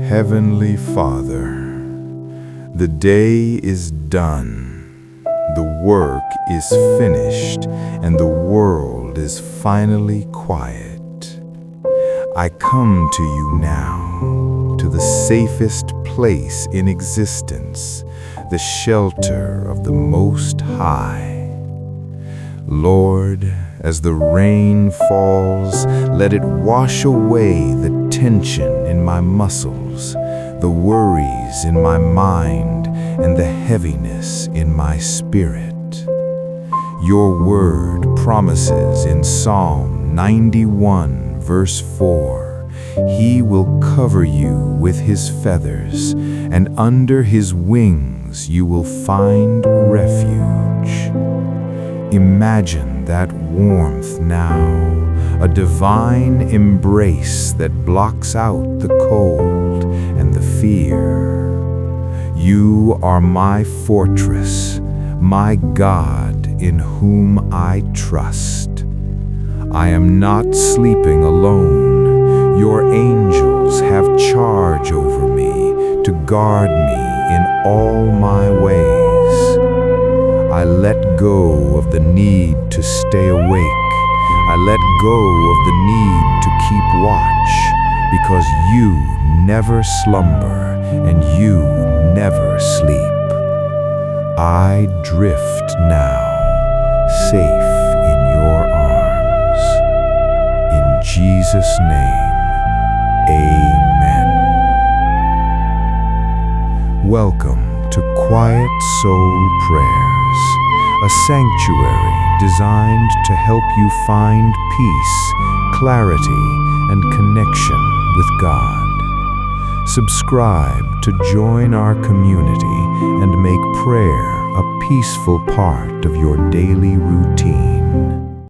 Heavenly Father, the day is done, the work is finished, and the world is finally quiet. I come to you now, to the safest place in existence, the shelter of the Most High. Lord, as the rain falls, let it wash away the tension in my muscles, the worries in my mind, and the heaviness in my spirit. Your word promises in Psalm 91, verse 4, He will cover you with His feathers, and under His wings you will find refuge. Imagine that warmth now, a divine embrace that blocks out the cold and the fear. You are my fortress, my God in whom I trust. I am not sleeping alone. Your angels have charge over me to guard me in all my ways. I let go of the need to stay awake. I let go of the need to keep watch, because you never slumber and you never sleep. I drift now, safe in your arms. In Jesus' name, amen. Welcome to Quiet Soul Prayers, a sanctuary designed to help you find peace, clarity, and connection with God. Subscribe to join our community and make prayer a peaceful part of your daily routine.